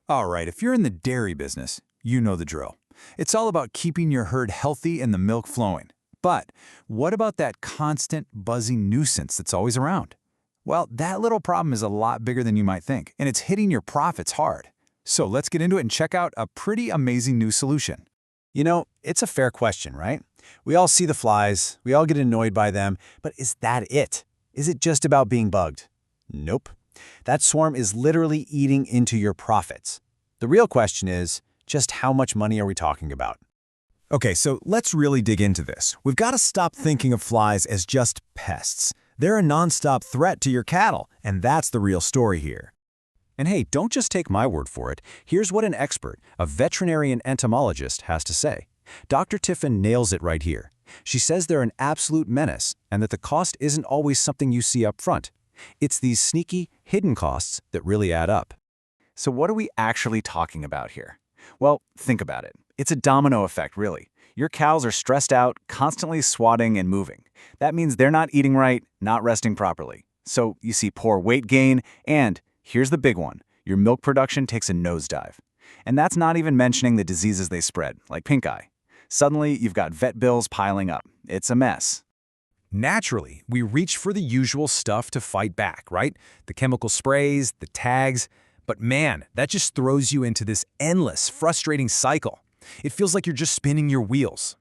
All right, if you're in the dairy business, you know the drill. It's all about keeping your herd healthy and the milk flowing. But what about that constant buzzing nuisance that's always around? Well, that little problem is a lot bigger than you might think, and it's hitting your profits hard. So let's get into it and check out a pretty amazing new solution. You know, it's a fair question, right? We all see the flies, we all get annoyed by them, but is that it? Is it just about being bugged? Nope. That swarm is literally eating into your profits. The real question is, just how much money are we talking about? Okay, so let's really dig into this. We've got to stop thinking of flies as just pests. They're a nonstop threat to your cattle, and that's the real story here. And hey, don't just take my word for it. Here's what an expert, a veterinarian entomologist, has to say. Dr. Tiffin nails it right here. She says they're an absolute menace and that the cost isn't always something you see up front. It's these sneaky, hidden costs that really add up. So what are we actually talking about here? Well, think about it. It's a domino effect, really. Your cows are stressed out, constantly swatting and moving. That means they're not eating right, not resting properly. So you see poor weight gain, and here's the big one. Your milk production takes a nosedive. And that's not even mentioning the diseases they spread, like pink eye. Suddenly, you've got vet bills piling up. It's a mess. Naturally, we reach for the usual stuff to fight back, right? The chemical sprays, the tags. But man, that just throws you into this endless, frustrating cycle. It feels like you're just spinning your wheels.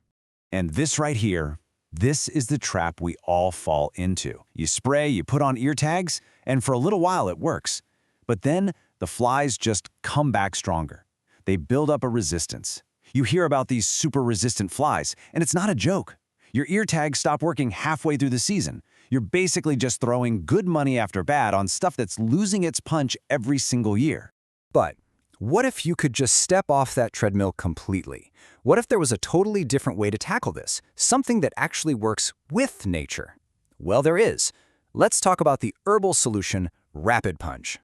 And this right here, this is the trap we all fall into. You spray, you put on ear tags, and for a little while it works. But then the flies just come back stronger. They build up a resistance. You hear about these super resistant flies, and it's not a joke. Your ear tags stop working halfway through the season. You're basically just throwing good money after bad on stuff that's losing its punch every single year. But what if you could just step off that treadmill completely? What if there was a totally different way to tackle this? Something that actually works with nature? Well, there is. Let's talk about the herbal solution, RapidPunch.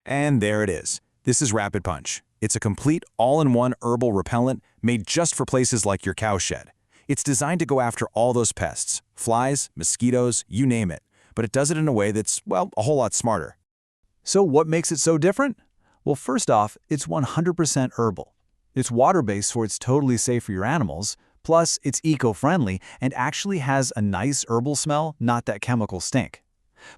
And there it is. This is RapidPunch. It's a complete all-in-one herbal repellent made just for places like your cowshed. It's designed to go after all those pests, flies, mosquitoes, you name it, but it does it in a way that's, well, a whole lot smarter. So what makes it so different? Well, first off, it's 100% herbal. It's water-based, so it's totally safe for your animals. Plus, it's eco-friendly and actually has a nice herbal smell, not that chemical stink.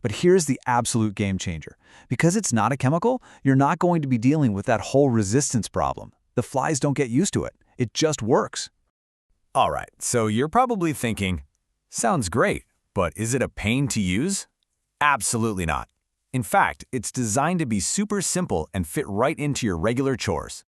But here's the absolute game changer. Because it's not a chemical, you're not going to be dealing with that whole resistance problem. The flies don't get used to it. It just works. All right, so you're probably thinking, sounds great, but is it a pain to use? Absolutely not. In fact, it's designed to be super simple and fit right into your regular chores.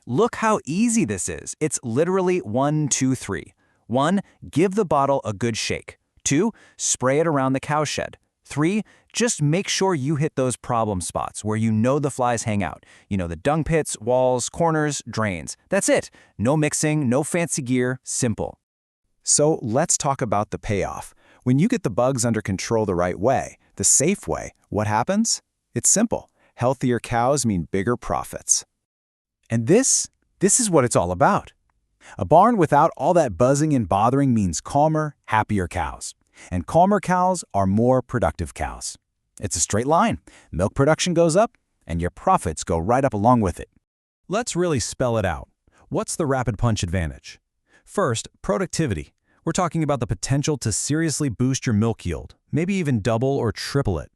Look how easy this is. It's literally 1, 2, 3. 1, give the bottle a good shake. 2, spray it around the cowshed. 3, just make sure you hit those problem spots where you know the flies hang out. You know, the dung pits, walls, corners, drains. That's it. No mixing, no fancy gear, simple. So let's talk about the payoff. When you get the bugs under control the right way, the safe way, what happens? It's simple. Healthier cows mean bigger profits. And this is what it's all about. A barn without all that buzzing and bothering means calmer, happier cows. And calmer cows are more productive cows. It's a straight line. Milk production goes up, and your profits go right up along with it. Let's really spell it out. What's the RapidPunch advantage? First, productivity. We're talking about the potential to seriously boost your milk yield, maybe even double or triple it.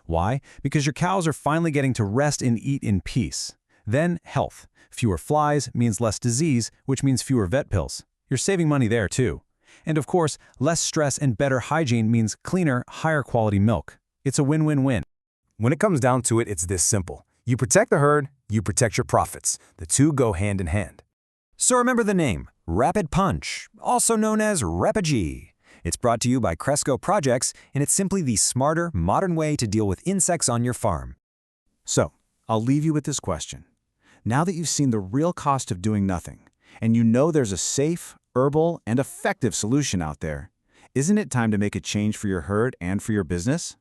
Why? Because your cows are finally getting to rest and eat in peace. Then, health. Fewer flies means less disease, which means fewer vet pills. You're saving money there, too. And of course, less stress and better hygiene means cleaner, higher quality milk. It's a win-win-win. When it comes down to it, it's this simple. You protect the herd, you protect your profits. The two go hand in hand. So remember the name, RapidPunch, also known as Rapid-G. It's brought to you by Cresco Projects, and it's simply the smarter, modern way to deal with insects on your farm. So, I'll leave you with this question. Now that you've seen the real cost of doing nothing, and you know there's a safe, herbal, and effective solution out there, isn't it time to make a change for your herd and for your business?